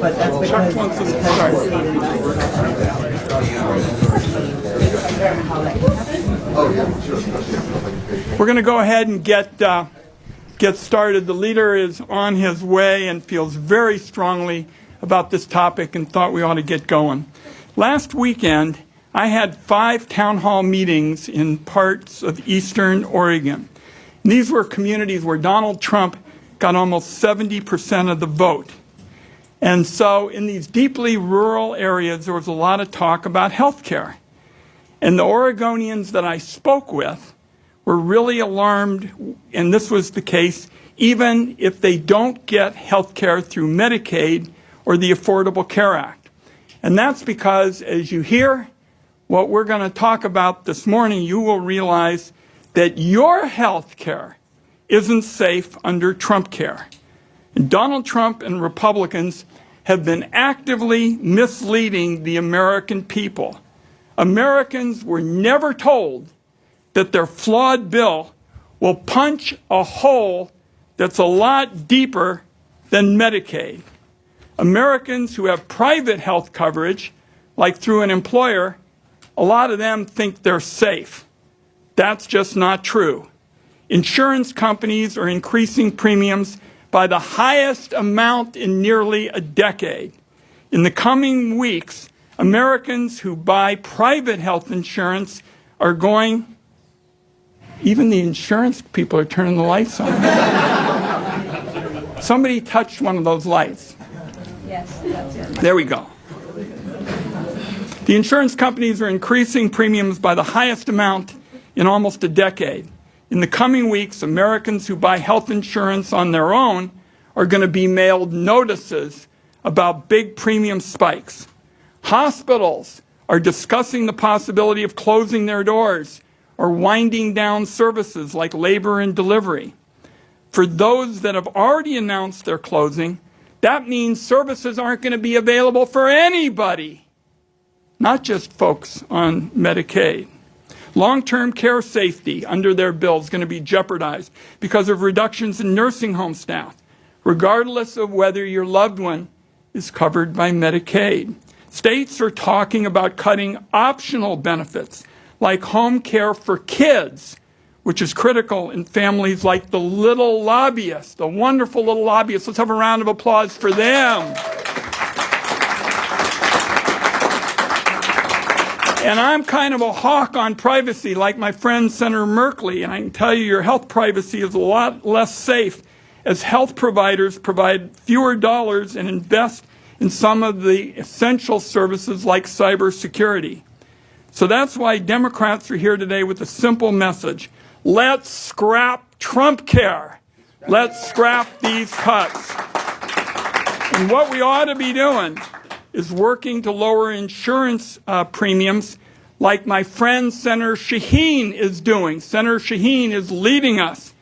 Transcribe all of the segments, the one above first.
but that's because we're going to go ahead and get started. The leader is on his way and feels very strongly about this topic and thought we ought to get going. Last weekend, I had 5 town hall meetings in parts of eastern Oregon. And these were communities where Donald Trump got almost 70% of the vote. And so in these deeply rural areas, there was a lot of talk about health care. And the Oregonians that I spoke with were really alarmed, and this was the case, even if they don't get health care through Medicaid or the Affordable Care Act. And that's because, as you hear what we're going to talk about this morning, you will realize that your health care isn't safe under Trump care. And Donald Trump and Republicans have been actively misleading the American people. Americans were never told that their flawed bill will punch a hole that's a lot deeper than Medicaid. Americans who have private health coverage, like through an employer, a lot of them think they're safe. That's just not true. Insurance companies are increasing premiums by the highest amount in nearly a decade. In the coming weeks, Americans who buy private health insurance are going, even the insurance people are turning the lights on. Somebody touched one of those lights. yes, that's it. There we go. The insurance companies are increasing premiums by the highest amount in almost a decade. In the coming weeks, Americans who buy health insurance on their own are going to be mailed notices about big premium spikes. Hospitals are discussing the possibility of closing their doors or winding down services like labor and delivery. For those that have already announced their closing, that means services aren't going to be available for anybody, not just folks on Medicaid. Long-term care safety under their bill is going to be jeopardized because of reductions in nursing home staff, regardless of whether your loved one is covered by Medicaid. States are talking about cutting optional benefits like home care for kids, which is critical in families like the little lobbyists, the wonderful little lobbyists. Let's have a round of applause for them. And I'm kind of a hawk on privacy, like my friend Senator Merkley, and I can tell you your health privacy is a lot less safe as health providers provide fewer dollars and invest in some of the essential services like cybersecurity. So that's why Democrats are here today with a simple message. Let's scrap Trump care. Let's scrap these cuts. And what we ought to be doing is working to lower insurance premiums like my friend Senator Shaheen is doing. Senator Shaheen is leading us,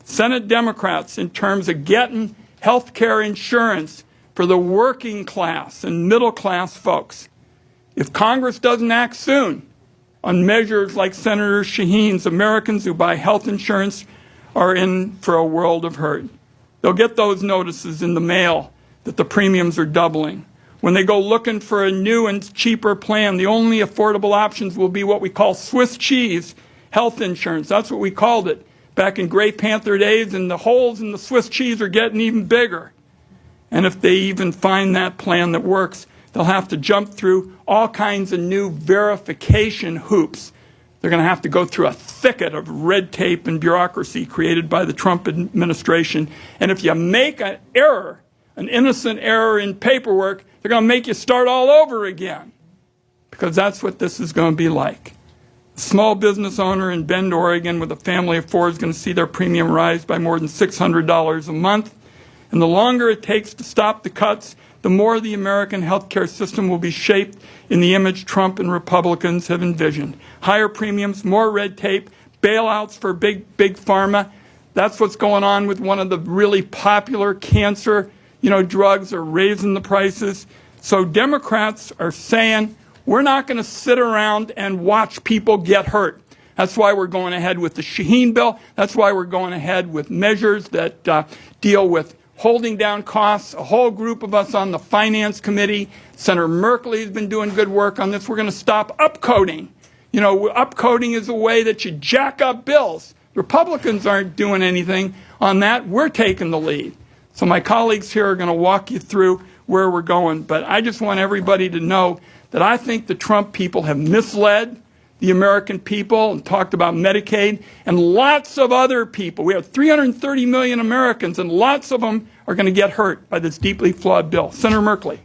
Senate Democrats, in terms of getting health care insurance for the working class and middle class folks. If Congress doesn't act soon on measures like Senator Shaheen's, Americans who buy health insurance are in for a world of hurt. They'll get those notices in the mail that the premiums are doubling. When they go looking for a new and cheaper plan, the only affordable options will be what we call Swiss cheese health insurance. That's what we called it back in Gray Panther days, and the holes in the Swiss cheese are getting even bigger. And if they even find that plan that works, they'll have to jump through all kinds of new verification hoops. They're going to have to go through a thicket of red tape and bureaucracy created by the Trump administration. And if you make an error, an innocent error in paperwork, they're going to make you start all over again, because that's what this is going to be like. A small business owner in Bend, Oregon, with a family of 4 is going to see their premium rise by more than $600 a month. And the longer it takes to stop the cuts, the more the American healthcare system will be shaped in the image Trump and Republicans have envisioned. Higher premiums, more red tape, bailouts for big pharma. That's what's going on with one of the really popular cancer drugs are raising the prices. So Democrats are saying, we're not going to sit around and watch people get hurt. That's why we're going ahead with the Shaheen bill. That's why we're going ahead with measures that deal with holding down costs. A whole group of us on the Finance Committee, Senator Merkley has been doing good work on this. We're going to stop upcoding. You know, upcoding is a way that you jack up bills. Republicans aren't doing anything on that. We're taking the lead. So my colleagues here are going to walk you through where we're going. But I just want everybody to know that I think the Trump people have misled the American people and talked about Medicaid and lots of other people. We have 330 million Americans, and lots of them are going to get hurt by this deeply flawed bill. Senator Merkley.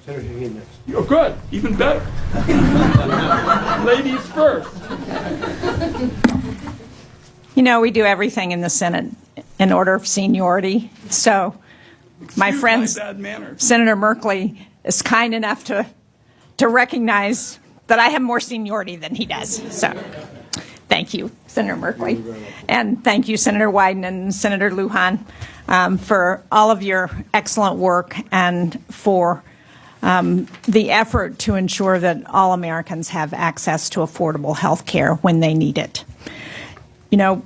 Senator Hagin next. Oh, good. Even better. Ladies first. You know, we do everything in the Senate in order of seniority. So my friend, bad manners. Senator Merkley, is kind enough to recognize that I have more seniority than he does. So thank you, Senator Merkley. And thank you, Senator Wyden and Senator Lujan, for all of your excellent work and for the effort to ensure that all Americans have access to affordable health care when they need it. You know,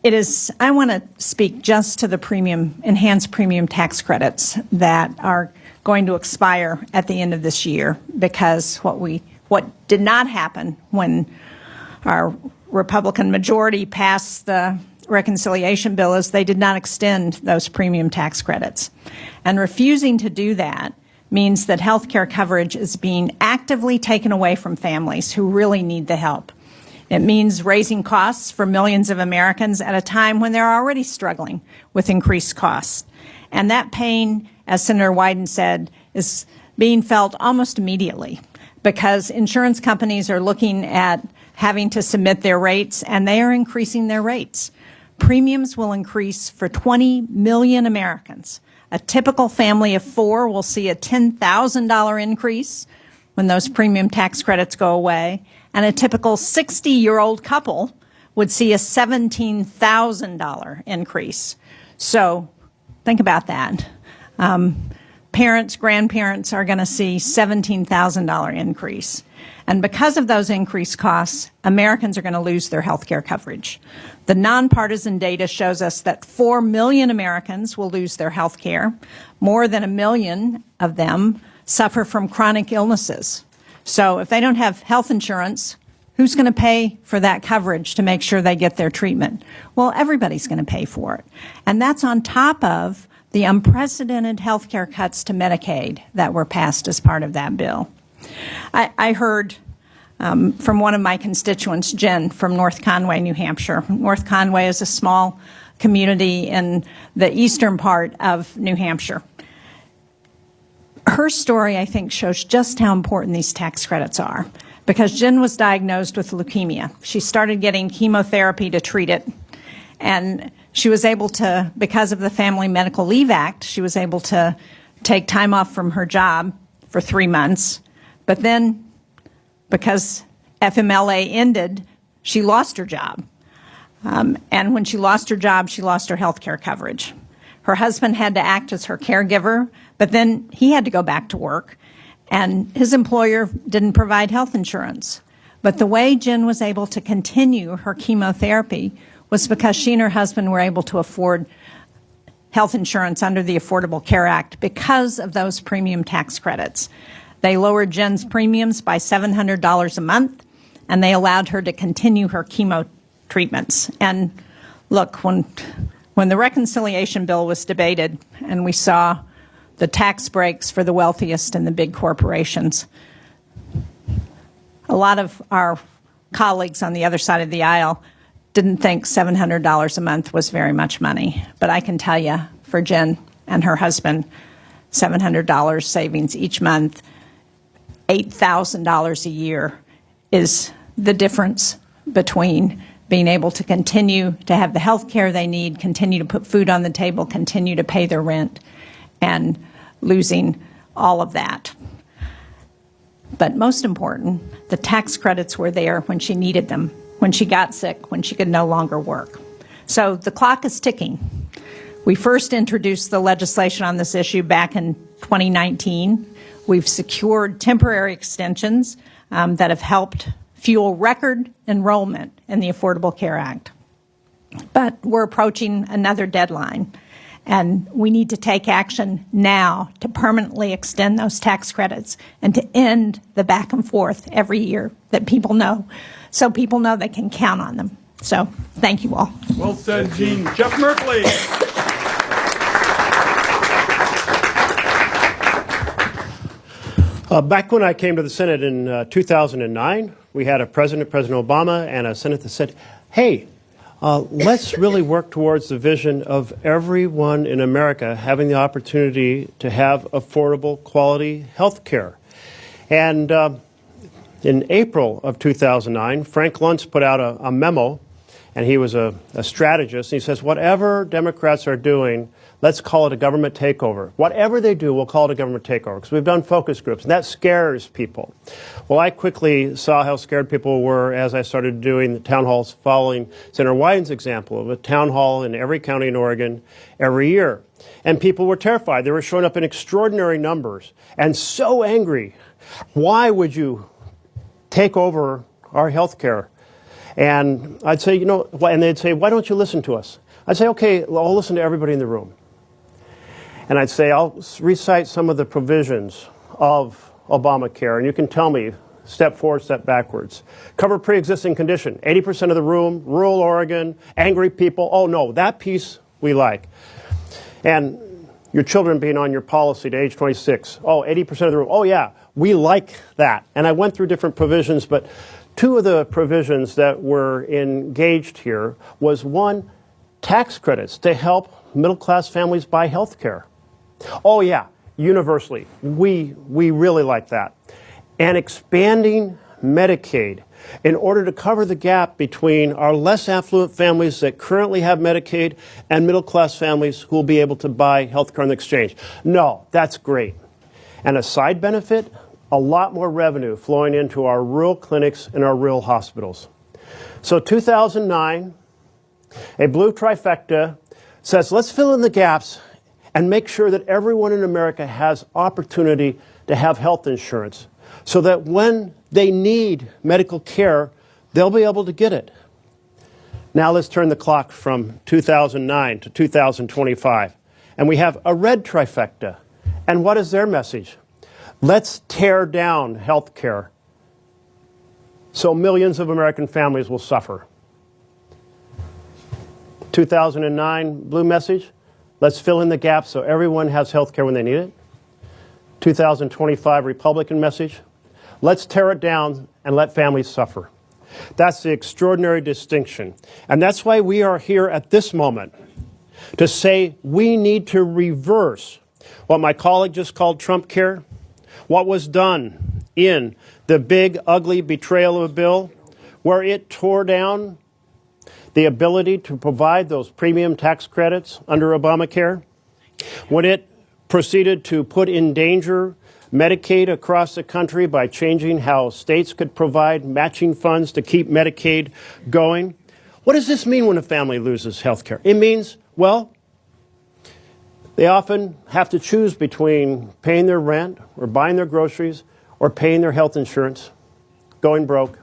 I want to speak just to the enhanced premium tax credits that are going to expire at the end of this year, because what did not happen when our Republican majority passed the reconciliation bill is they did not extend those premium tax credits. And refusing to do that means that health care coverage is being actively taken away from families who really need the help. It means raising costs for millions of Americans at a time when they're already struggling with increased costs. And that pain, as Senator Wyden said, is being felt almost immediately, because insurance companies are looking at having to submit their rates, and they are increasing their rates. Premiums will increase for 20 million Americans. A typical family of four will see a $10,000 increase when those premium tax credits go away, and a typical 60-year-old couple would see a $17,000 increase. So think about that. Parents, grandparents are going to see $17,000 increase. And because of those increased costs, Americans are going to lose their health care coverage. The nonpartisan data shows us that 4 million Americans will lose their health care. More than 1 million of them suffer from chronic illnesses. So if they don't have health insurance, who's going to pay for that coverage to make sure they get their treatment? Well, everybody's going to pay for it. And that's on top of the unprecedented health care cuts to Medicaid that were passed as part of that bill. I heard from one of my constituents, Jen, from North Conway, New Hampshire. North Conway is a small community in the eastern part of New Hampshire. Her story, I think, shows just how important these tax credits are, because Jen was diagnosed with leukemia. She started getting chemotherapy to treat it, and she was able to, because of the Family Medical Leave Act, she was able to take time off from her job for 3 months. But then, because FMLA ended, she lost her job. And when she lost her job, she lost her health care coverage. Her husband had to act as her caregiver, but then he had to go back to work, and his employer didn't provide health insurance. But the way Jen was able to continue her chemotherapy was because she and her husband were able to afford health insurance under the Affordable Care Act because of those premium tax credits. They lowered Jen's premiums by $700 a month, and they allowed her to continue her chemo treatments. And look, when the reconciliation bill was debated and we saw the tax breaks for the wealthiest and the big corporations, a lot of our colleagues on the other side of the aisle didn't think $700 a month was very much money. But I can tell you, for Jen and her husband, $700 savings each month, $8,000 a year is the difference between being able to continue to have the health care they need, continue to put food on the table, continue to pay their rent, and losing all of that. But most important, the tax credits were there when she needed them, when she got sick, when she could no longer work. So the clock is ticking. We first introduced the legislation on this issue back in 2019. We've secured temporary extensions that have helped fuel record enrollment in the Affordable Care Act. But we're approaching another deadline. And we need to take action now to permanently extend those tax credits and to end the back and forth every year that people know, so people know they can count on them. So thank you all. Well said, Jean. Jeff Merkley. Back when I came to the Senate in 2009, we had a President Obama, and a Senate that said, hey, let's really work towards the vision of everyone in America having the opportunity to have affordable, quality health care. And in April of 2009, Frank Luntz put out a memo, and he was a strategist, and he says, whatever Democrats are doing, let's call it a government takeover. Whatever they do, we'll call it a government takeover, because we've done focus groups, and that scares people. Well, I quickly saw how scared people were as I started doing the town halls following Senator Wyden's example of a town hall in every county in Oregon every year. And people were terrified. They were showing up in extraordinary numbers and so angry. Why would you take over our health care? And I'd say, and they'd say, why don't you listen to us? I'd say, okay, I'll listen to everybody in the room. And I'd say, I'll recite some of the provisions of Obamacare, and you can tell me step forward, step backwards. Cover pre-existing condition, 80% of the room, rural Oregon, angry people. Oh, no, that piece we like. And your children being on your policy to age 26. Oh, 80% of the room. Oh, yeah, we like that. And I went through different provisions, but two of the provisions that were engaged here was, one, tax credits to help middle-class families buy health care. Oh, yeah, universally. We really like that. And expanding Medicaid in order to cover the gap between our less affluent families that currently have Medicaid and middle-class families who will be able to buy health care on the exchange. No, that's great. And a side benefit, a lot more revenue flowing into our rural clinics and our rural hospitals. So 2009, a blue trifecta says, let's fill in the gaps and make sure that everyone in America has opportunity to have health insurance so that when they need medical care, they'll be able to get it. Now let's turn the clock from 2009 to 2025. And we have a red trifecta. And what is their message? Let's tear down health care so millions of American families will suffer. 2009 blue message, let's fill in the gaps so everyone has health care when they need it. 2025 Republican message, let's tear it down and let families suffer. That's the extraordinary distinction. And that's why we are here at this moment to say we need to reverse what my colleague just called Trump care, what was done in the big, ugly betrayal of a bill where it tore down the ability to provide those premium tax credits under Obamacare, when it proceeded to put in danger Medicaid across the country by changing how states could provide matching funds to keep Medicaid going. What does this mean when a family loses health care? It means, well, they often have to choose between paying their rent or buying their groceries or paying their health insurance, going broke.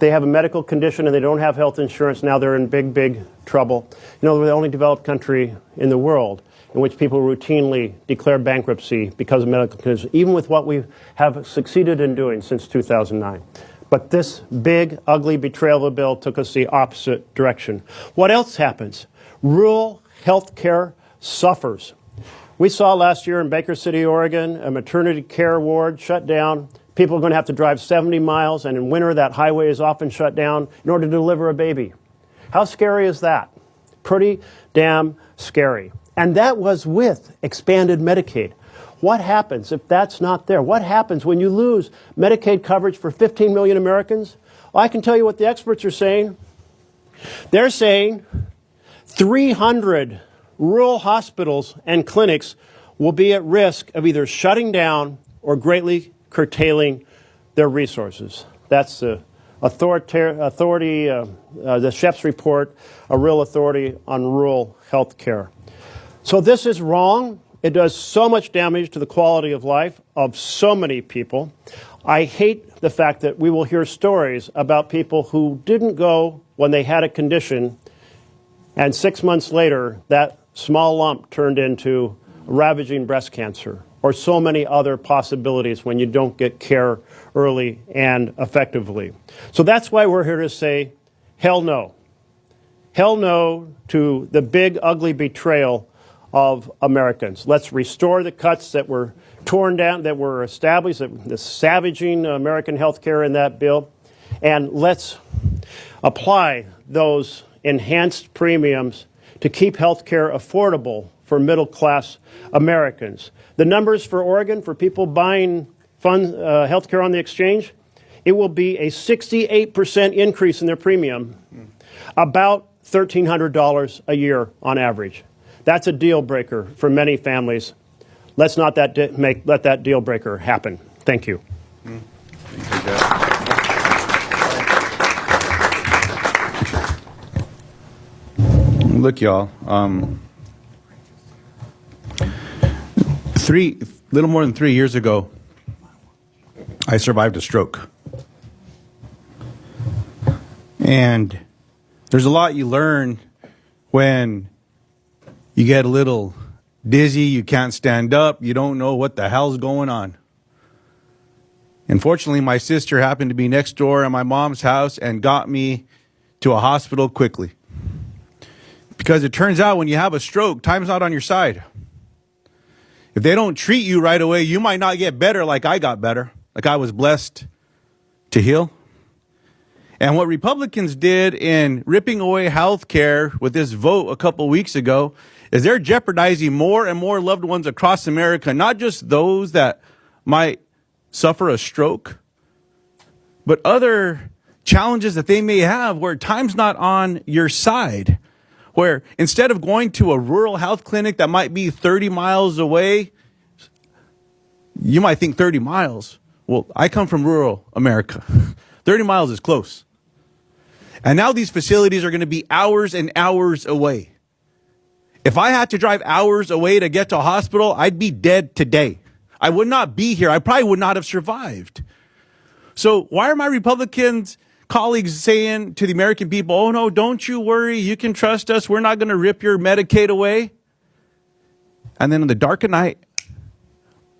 They have a medical condition and they don't have health insurance. Now they're in big, big trouble. We're the only developed country in the world in which people routinely declare bankruptcy because of medical conditions, even with what we have succeeded in doing since 2009. But this big, ugly betrayal of a bill took us the opposite direction. What else happens? Rural health care suffers. We saw last year in Baker City, Oregon, a maternity care ward shut down. People are going to have to drive 70 miles, and in winter that highway is often shut down in order to deliver a baby. How scary is that? Pretty damn scary. And that was with expanded Medicaid. What happens if that's not there? What happens when you lose Medicaid coverage for 15 million Americans? Well, I can tell you what the experts are saying. They're saying 300 rural hospitals and clinics will be at risk of either shutting down or greatly curtailing their resources. That's the authority, the Shep's report, a real authority on rural health care. So this is wrong. It does so much damage to the quality of life of so many people. I hate the fact that we will hear stories about people who didn't go when they had a condition And 6 months later, that small lump turned into ravaging breast cancer, or so many other possibilities when you don't get care early and effectively. So that's why we're here to say, hell no. Hell no to the big, ugly betrayal of Americans. Let's restore the cuts that were torn down, that were established, the savaging American health care in that bill, and let's apply those enhanced premiums to keep health care affordable for middle-class Americans. The numbers for Oregon, for people buying health care on the exchange, it will be a 68% increase in their premium, about $1,300 a year on average. That's a deal breaker for many families. Let's not let that deal breaker happen. Thank you. Look, y'all, little more than 3 years ago, I survived a stroke. And there's a lot you learn when you get a little dizzy, you can't stand up, you don't know what the hell's going on. Unfortunately, my sister happened to be next door at my mom's house and got me to a hospital quickly. Because it turns out when you have a stroke, time's not on your side. If they don't treat you right away, you might not get better like I got better, like I was blessed to heal. And what Republicans did in ripping away health care with this vote a couple weeks ago is they're jeopardizing more and more loved ones across America, not just those that might suffer a stroke, but other challenges that they may have where time's not on your side. Where instead of going to a rural health clinic that might be 30 miles away, you might think 30 miles. Well, I come from rural America. 30 miles is close. And now these facilities are going to be hours and hours away. If I had to drive hours away to get to a hospital, I'd be dead today. I would not be here. I probably would not have survived. So why are my Republicans colleagues saying to the American people, oh no, don't you worry, you can trust us, we're not going to rip your Medicaid away? And then in the dark of night,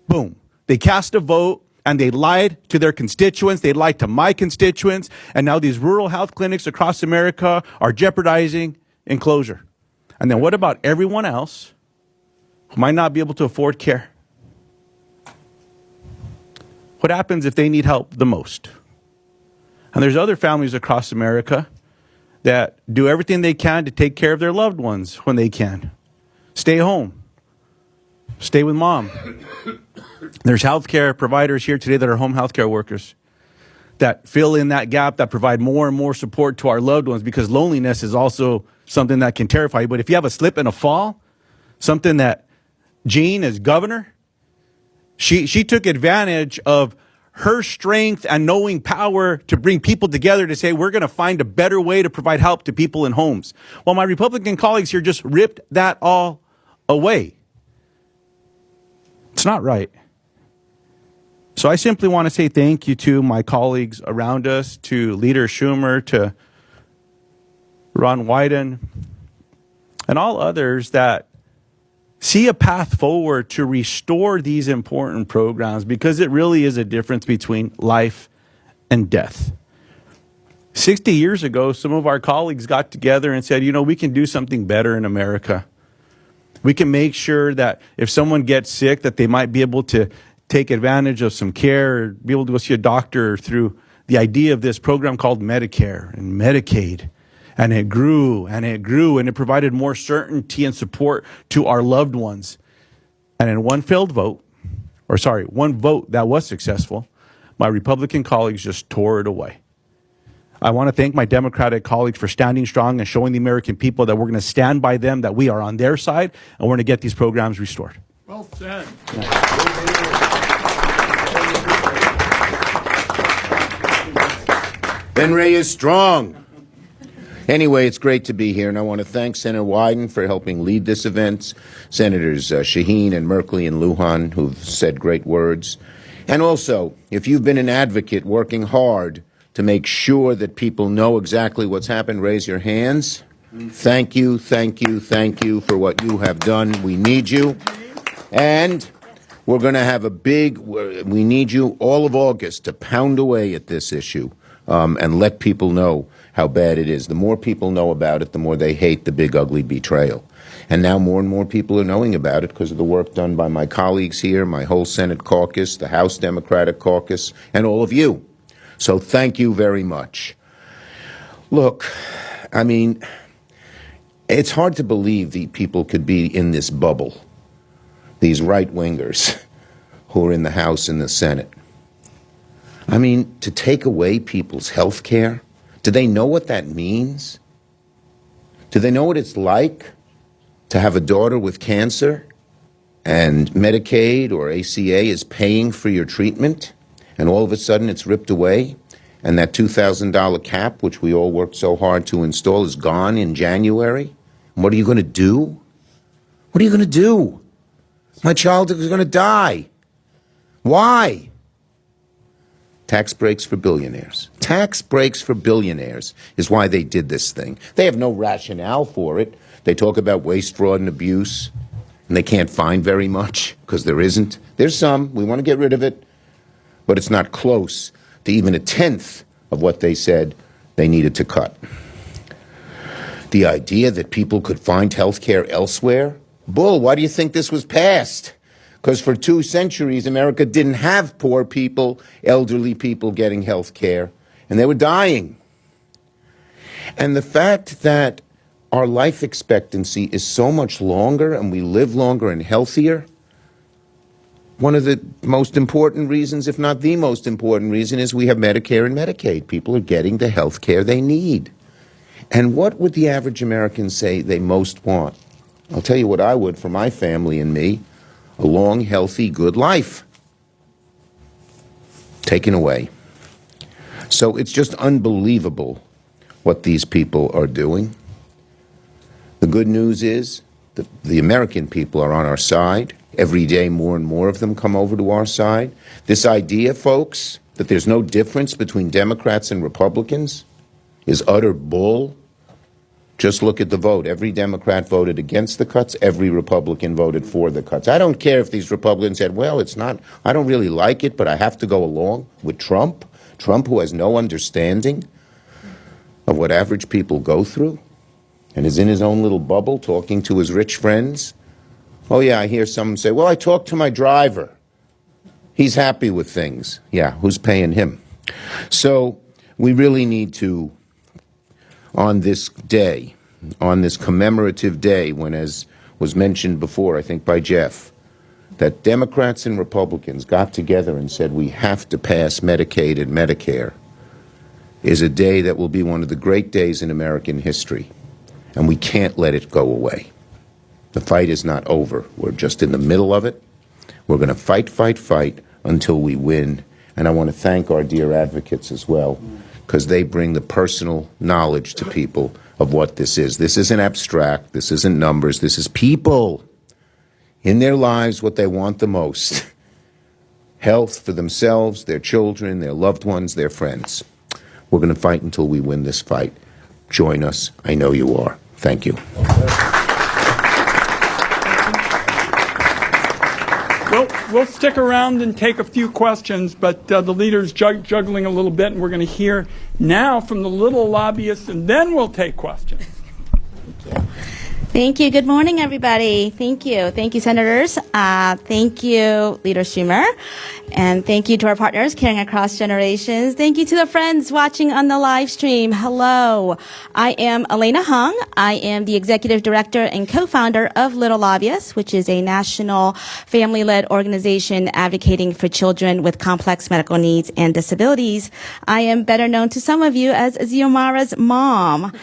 boom, they cast a vote and they lied to their constituents, they lied to my constituents, and now these rural health clinics across America are jeopardizing enclosure. And then what about everyone else who might not be able to afford care? What happens if they need help the most? And there's other families across America that do everything they can to take care of their loved ones when they can. Stay home. Stay with mom. There's healthcare providers here today that are home healthcare workers that fill in that gap, that provide more and more support to our loved ones, because loneliness is also something that can terrify you. But if you have a slip and a fall, something that Jean, as governor, she took advantage of her strength and knowing power to bring people together to say, we're going to find a better way to provide help to people in homes. Well, my Republican colleagues here just ripped that all away. It's not right. So I simply want to say thank you to my colleagues around us, to Leader Schumer, to Ron Wyden, and all others that see a path forward to restore these important programs, because it really is a difference between life and death. 60 years ago, some of our colleagues got together and said, you know, we can do something better in America. We can make sure that if someone gets sick, that they might be able to take advantage of some care, or be able to go see a doctor through the idea of this program called Medicare and Medicaid. And it grew and it grew, and it provided more certainty and support to our loved ones. And in one vote that was successful, my Republican colleagues just tore it away. I want to thank my Democratic colleagues for standing strong and showing the American people that we're going to stand by them, that we are on their side, and we're going to get these programs restored. Well said. Ben Ray is strong. Anyway, it's great to be here, and I want to thank Senator Wyden for helping lead this event, Senators Shaheen and Merkley and Lujan, who've said great words. And also, if you've been an advocate working hard to make sure that people know exactly what's happened, raise your hands. Thank you, thank you, thank you for what you have done. We need you. And we're going to have we need you all of August to pound away at this issue and let people know how bad it is. The more people know about it, the more they hate the big, ugly betrayal. And now more and more people are knowing about it because of the work done by my colleagues here, my whole Senate caucus, the House Democratic caucus, and all of you. So thank you very much. Look, I mean, it's hard to believe that people could be in this bubble, these right-wingers who are in the House and the Senate. I mean, to take away people's health care, do they know what that means? Do they know what it's like to have a daughter with cancer and Medicaid or ACA is paying for your treatment and all of a sudden it's ripped away and that $2,000 cap, which we all worked so hard to install, is gone in January? And what are you going to do? What are you going to do? My child is going to die. Why? Tax breaks for billionaires. Tax breaks for billionaires is why they did this thing. They have no rationale for it. They talk about waste, fraud, and abuse, and they can't find very much because there isn't. There's some. We want to get rid of it, but it's not close to even a tenth of what they said they needed to cut. The idea that people could find health care elsewhere? Bull, why do you think this was passed? Because for 2 centuries, America didn't have poor people, elderly people getting health care, and they were dying. And the fact that our life expectancy is so much longer and we live longer and healthier, one of the most important reasons, if not the most important reason, is we have Medicare and Medicaid. People are getting the health care they need. And what would the average American say they most want? I'll tell you what I would for my family and me. A long, healthy, good life. Taken away. So it's just unbelievable what these people are doing. The good news is that the American people are on our side. Every day more and more of them come over to our side. This idea, folks, that there's no difference between Democrats and Republicans is utter bull. Just look at the vote. Every Democrat voted against the cuts. Every Republican voted for the cuts. I don't care if these Republicans said, well, it's not, I don't really like it, but I have to go along with Trump. Trump, who has no understanding of what average people go through and is in his own little bubble talking to his rich friends. Oh, yeah, I hear someone say, well, I talked to my driver. He's happy with things. Yeah, who's paying him? So we really need to, on this day, on this commemorative day, when, as was mentioned before, I think by Jeff, that Democrats and Republicans got together and said we have to pass Medicaid and Medicare, is a day that will be one of the great days in American history, and we can't let it go away. The fight is not over. We're just in the middle of it. We're going to fight, fight, fight until we win, and I want to thank our dear advocates as well, because they bring the personal knowledge to people of what this is. This isn't abstract. This isn't numbers. This is people in their lives, what they want the most. Health for themselves, their children, their loved ones, their friends. We're going to fight until we win this fight. Join us. I know you are. Thank you. We'll stick around and take a few questions, but the leader's juggling a little bit, and we're going to hear now from the little lobbyists, and then we'll take questions. Thank you. Good morning, everybody. Thank you. Thank you, Senators. Thank you, Leader Schumer. And thank you to our partners, Caring Across Generations. Thank you to the friends watching on the live stream. Hello. I am Elena Hung. I am the Executive Director and co-founder of Little Lobbyists, which is a national family-led organization advocating for children with complex medical needs and disabilities. I am better known to some of you as Xiomara's mom.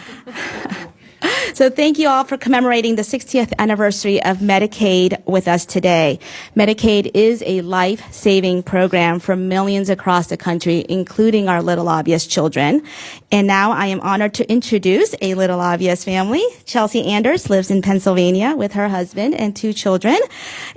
So thank you all for commemorating the 60th anniversary of Medicaid with us today. Medicaid is a life-saving program for millions across the country, including our Little Lobbyist children. And now I am honored to introduce a Little Lobbyist family. Chelsea Anders lives in Pennsylvania with her husband and 2 children.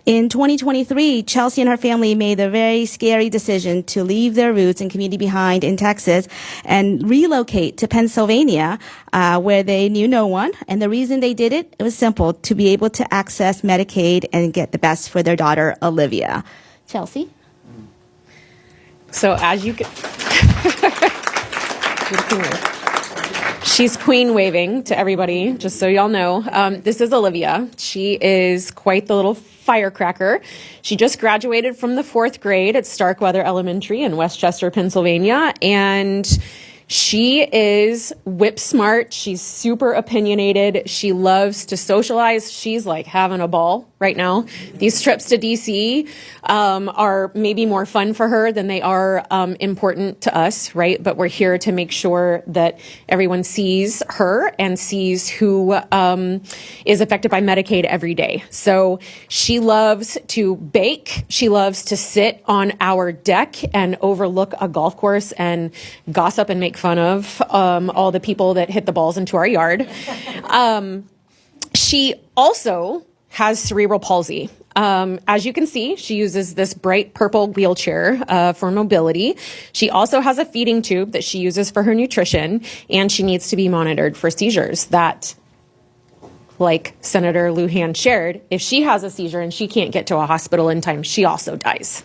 In 2023, Chelsea and her family made the very scary decision to leave their roots and community behind in Texas and relocate to Pennsylvania, where they knew no one And the reason they did it, it was simple, to be able to access Medicaid and get the best for their daughter, Olivia. Chelsea? So as you can, she's queen waving to everybody, just so y'all know. This is Olivia. She is quite the little firecracker. She just graduated from the 4th grade at Starkweather Elementary in Westchester, Pennsylvania, and she is whip smart. She's super opinionated. She loves to socialize. She's like having a ball right now. These trips to DC are maybe more fun for her than they are important to us, right? But we're here to make sure that everyone sees her and sees who is affected by Medicaid every day. So she loves to bake. She loves to sit on our deck and overlook a golf course and gossip and make fun of all the people that hit the balls into our yard. She also has cerebral palsy. As you can see, she uses this bright purple wheelchair for mobility. She also has a feeding tube that she uses for her nutrition, and she needs to be monitored for seizures that, like Senator Lujan shared, if she has a seizure and she can't get to a hospital in time, she also dies.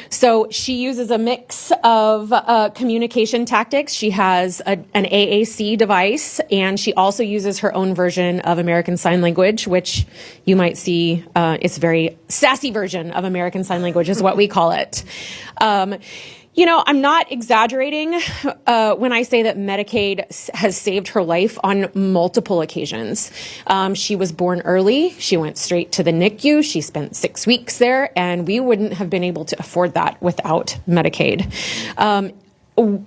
So she uses a mix of communication tactics. She has an AAC device, and she also uses her own version of American Sign Language, which you might see, it's a very sassy version of American Sign Language is what we call it. You know, I'm not exaggerating when I say that Medicaid has saved her life on multiple occasions. She was born early. She went straight to the NICU. She spent 6 weeks there, and we wouldn't have been able to afford that without Medicaid.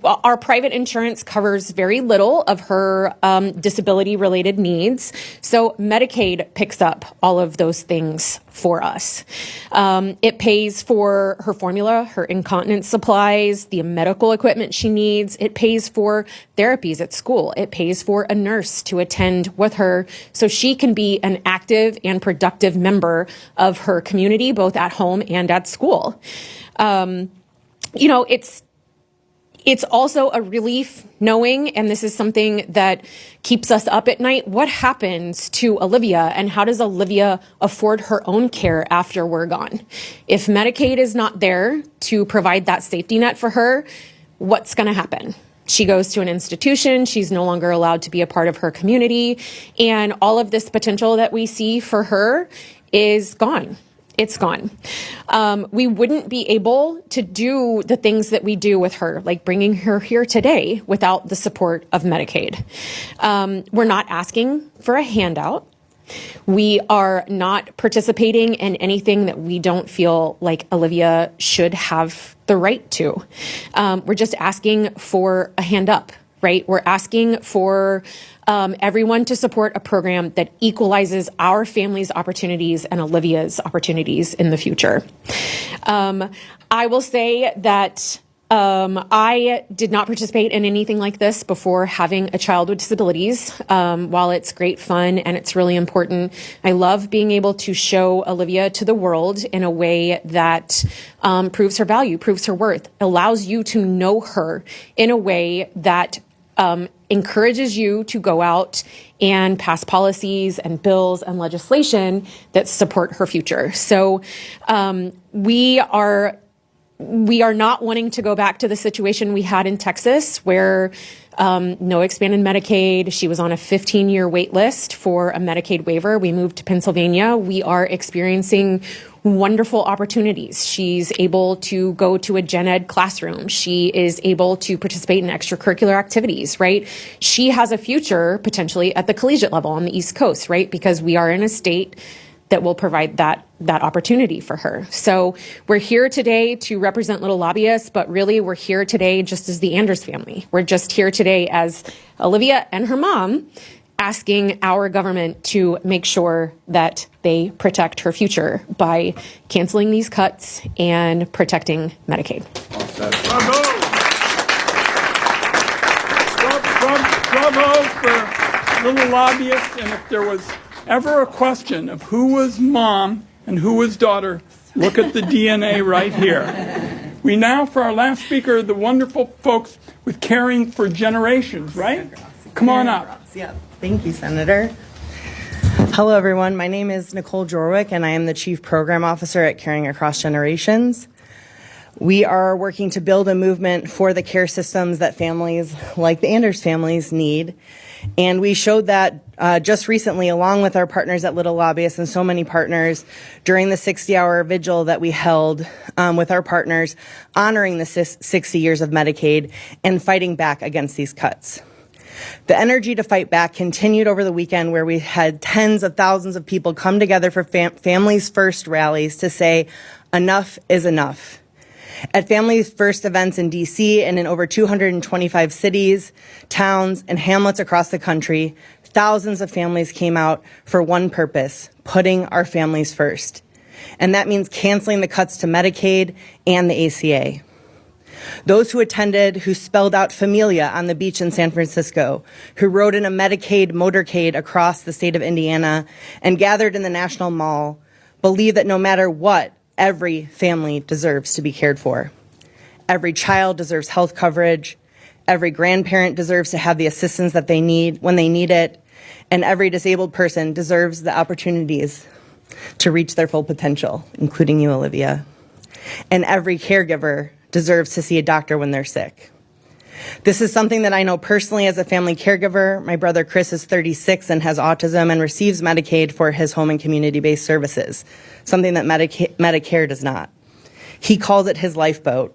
Our private insurance covers very little of her disability-related needs, so Medicaid picks up all of those things for us. It pays for her formula, her incontinence supplies, the medical equipment she needs. It pays for therapies at school. It pays for a nurse to attend with her so she can be an active and productive member of her community, both at home and at school. You know, it's also a relief knowing, and this is something that keeps us up at night, what happens to Olivia and how does Olivia afford her own care after we're gone? If Medicaid is not there to provide that safety net for her, what's going to happen? She goes to an institution, she's no longer allowed to be a part of her community, and all of this potential that we see for her is gone. It's gone. We wouldn't be able to do the things that we do with her, like bringing her here today, without the support of Medicaid. We're not asking for a handout. We are not participating in anything that we don't feel like Olivia should have the right to. We're just asking for a hand up, right? We're asking for everyone to support a program that equalizes our family's opportunities and Olivia's opportunities in the future. I will say that I did not participate in anything like this before having a child with disabilities. While it's great fun and it's really important, I love being able to show Olivia to the world in a way that proves her value, proves her worth, allows you to know her in a way that encourages you to go out and pass policies and bills and legislation that support her future. So we are not wanting to go back to the situation we had in Texas where no expanded Medicaid. She was on a 15-year wait list for a Medicaid waiver. We moved to Pennsylvania. We are experiencing wonderful opportunities. She's able to go to a gen ed classroom. She is able to participate in extracurricular activities, right? She has a future potentially at the collegiate level on the East Coast, right? Because we are in a state that will provide that opportunity for her. So we're here today to represent little lobbyists, but really we're here today just as the Anders family. We're just here today as Olivia and her mom, asking our government to make sure that they protect her future by canceling these cuts and protecting Medicaid. Bravo for little lobbyists. And if there was ever a question of who was mom and who was daughter, look at the DNA right here. We now, for our last speaker, the wonderful folks with Caring for Generations, right? Come on up. Thank you, Senator. Hello, everyone. My name is Nicole Jorwick, and I am the Chief Program Officer at Caring Across Generations. We are working to build a movement for the care systems that families like the Anders families need. And we showed that just recently, along with our partners at Little Lobbyists and so many partners, during the 60-hour vigil that we held with our partners, honoring the 60 years of Medicaid and fighting back against these cuts. The energy to fight back continued over the weekend, where we had tens of thousands of people come together for Families First rallies to say, enough is enough. At Families First events in D.C. and in over 225 cities, towns, and hamlets across the country, thousands of families came out for one purpose: putting our families first. And that means canceling the cuts to Medicaid and the ACA. Those who attended, who spelled out Familia on the beach in San Francisco, who rode in a Medicaid motorcade across the state of Indiana, and gathered in the National Mall, believe that no matter what, every family deserves to be cared for. Every child deserves health coverage. Every grandparent deserves to have the assistance that they need when they need it. And every disabled person deserves the opportunities to reach their full potential, including you, Olivia. And every caregiver deserves to see a doctor when they're sick. This is something that I know personally as a family caregiver. My brother Chris is 36 and has autism and receives Medicaid for his home and community-based services, something that Medicare does not. He calls it his lifeboat.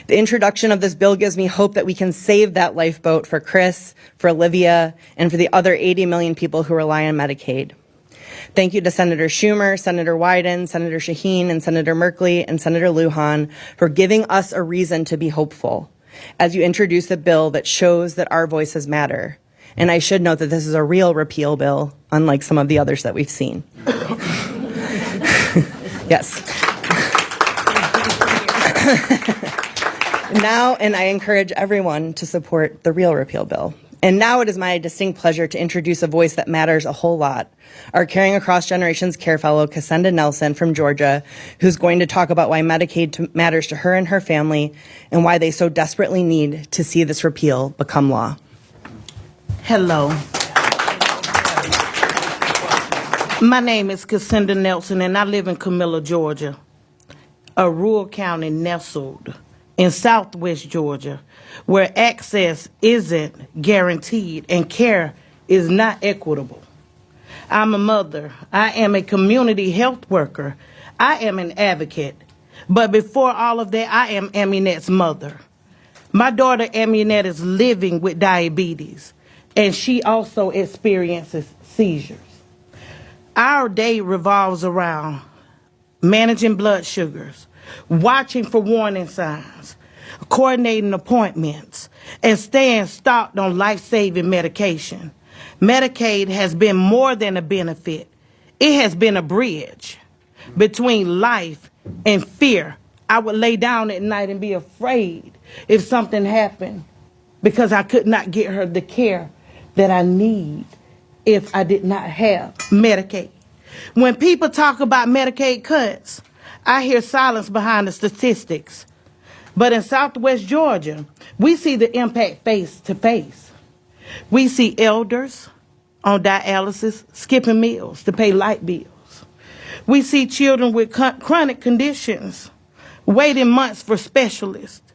The introduction of this bill gives me hope that we can save that lifeboat for Chris, for Olivia, and for the other 80 million people who rely on Medicaid. Thank you to Senator Schumer, Senator Wyden, Senator Shaheen, and Senator Merkley, and Senator Lujan for giving us a reason to be hopeful as you introduce a bill that shows that our voices matter. And I should note that this is a real repeal bill, unlike some of the others that we've seen. Yes. Now, and I encourage everyone to support the real repeal bill. And now it is my distinct pleasure to introduce a voice that matters a whole lot, our Caring Across Generations Care Fellow, Cassandra Nelson from Georgia, who's going to talk about why Medicaid matters to her and her family and why they so desperately need to see this repeal become law. Hello. My name is Cassandra Nelson, and I live in Camilla, Georgia, a rural county nestled in southwest Georgia, where access isn't guaranteed and care is not equitable. I'm a mother. I am a community health worker. I am an advocate. But before all of that, I am Aminette's mother. My daughter Aminette is living with diabetes, and she also experiences seizures. Our day revolves around managing blood sugars, watching for warning signs, coordinating appointments, and staying stocked on life-saving medication. Medicaid has been more than a benefit. It has been a bridge between life and fear. I would lay down at night and be afraid if something happened because I could not get her the care that I need if I did not have Medicaid. When people talk about Medicaid cuts, I hear silence behind the statistics. But in southwest Georgia, we see the impact face to face. We see elders on dialysis skipping meals to pay light bills. We see children with chronic conditions waiting months for specialists.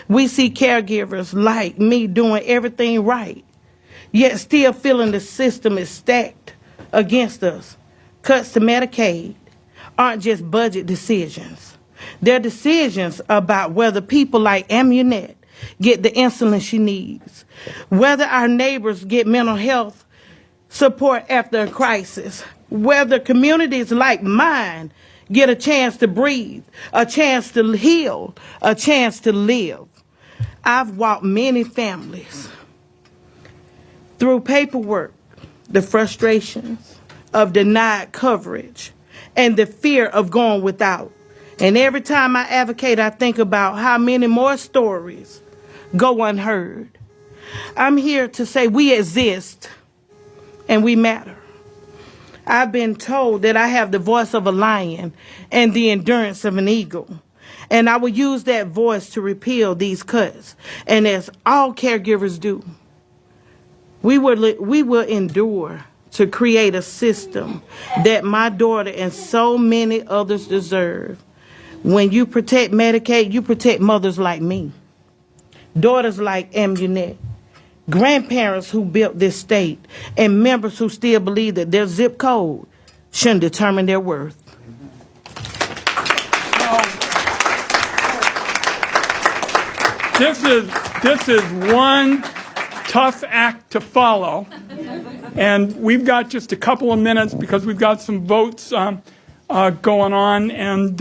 We see caregivers like me doing everything right, yet still feeling the system is stacked against us. Cuts to Medicaid aren't just budget decisions. They're decisions about whether people like Aminette get the insulin she needs, whether our neighbors get mental health support after a crisis, whether communities like mine get a chance to breathe, a chance to heal, a chance to live. I've walked many families through paperwork, the frustrations of denied coverage, and the fear of going without. And every time I advocate, I think about how many more stories go unheard. I'm here to say we exist and we matter. I've been told that I have the voice of a lion and the endurance of an eagle. And I will use that voice to repeal these cuts. And as all caregivers do, we will endure to create a system that my daughter and so many others deserve. When you protect Medicaid, you protect mothers like me, daughters like Amunette, grandparents who built this state, and members who still believe that their zip code shouldn't determine their worth. This is one tough act to follow, and we've got just a couple of minutes because we've got some votes going on, and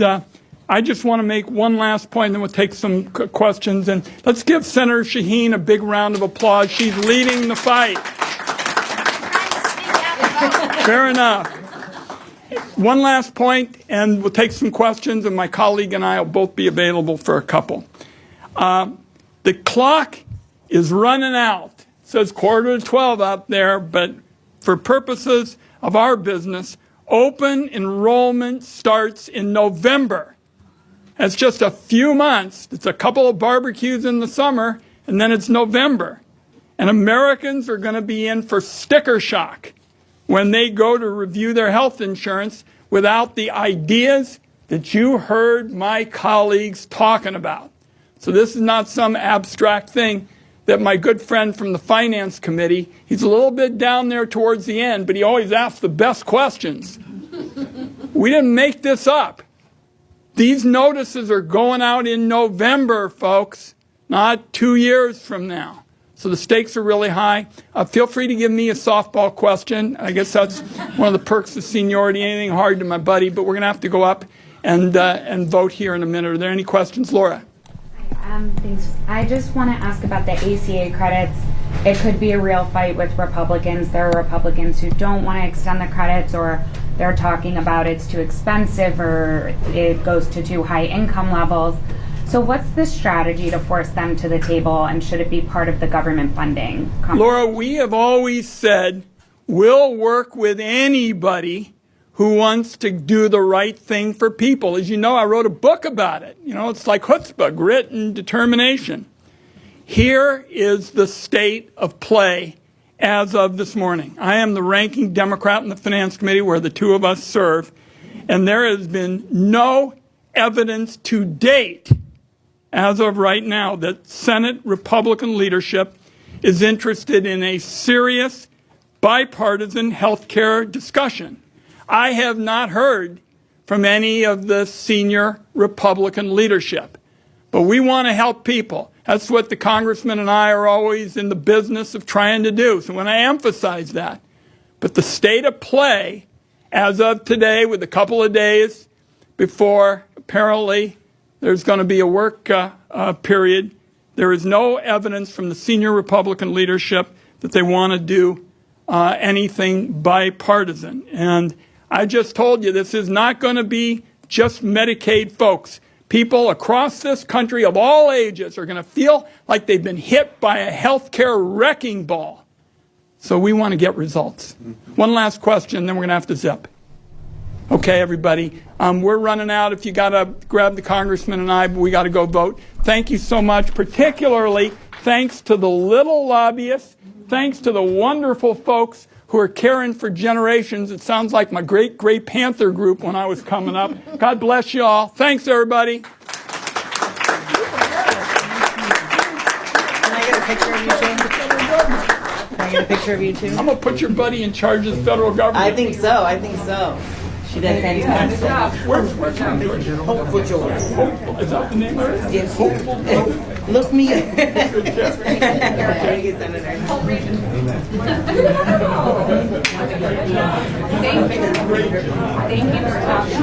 I just want to make one last point, and then we'll take some questions. And let's give Senator Shaheen a big round of applause. She's leading the fight. Fair enough. One last point, and we'll take some questions, and my colleague and I will both be available for a couple. The clock is running out. It says 11:45 out there, but for purposes of our business, open enrollment starts in November. That's just a few months. It's a couple of barbecues in the summer, and then it's November. And Americans are going to be in for sticker shock when they go to review their health insurance without the ideas that you heard my colleagues talking about. So this is not some abstract thing that my good friend from the Finance Committee, he's a little bit down there towards the end, but he always asks the best questions. We didn't make this up. These notices are going out in November, folks, not 2 years from now. So the stakes are really high. Feel free to give me a softball question. I guess that's one of the perks of seniority, anything hard to my buddy, but we're going to have to go up and vote here in a minute. Are there any questions? Laura? Thanks. I just want to ask about the ACA credits. It could be a real fight with Republicans. There are Republicans who don't want to extend the credits, or they're talking about it's too expensive or it goes to too high income levels. So what's the strategy to force them to the table, and should it be part of the government funding? Laura, we have always said we'll work with anybody who wants to do the right thing for people. As you know, I wrote a book about it. You know, it's like chutzpah, grit and determination. Here is the state of play as of this morning. I am the ranking Democrat in the Finance Committee where the two of us serve, and there has been no evidence to date as of right now that Senate Republican leadership is interested in a serious bipartisan health care discussion. I have not heard from any of the senior Republican leadership, but we want to help people. That's what the congressman and I are always in the business of trying to do. So when I emphasize that, but the state of play as of today, with a couple of days before apparently there's going to be a work period, there is no evidence from the senior Republican leadership that they want to do anything bipartisan. And I just told you this is not going to be just Medicaid folks. People across this country of all ages are going to feel like they've been hit by a healthcare wrecking ball. So we want to get results. One last question, then we're going to have to zip. Okay, everybody. We're running out. If you got to grab the congressman and I, but we got to go vote. Thank you so much. Particularly, thanks to the little lobbyists. Thanks to the wonderful folks who are caring for generations. It sounds like my great Grey Panther group when I was coming up. God bless you all. Thanks, everybody. Can I get a picture of you, Shane? Can I get a picture of you, too? I'm going to put your buddy in charge of the federal government. I think so. I think so. She did fantastic. Where's John George? Hopeful George. Hopeful. Is that the name of it? Yes. Hopeful. Look me up. Thank you, Senator. Thank you for talking.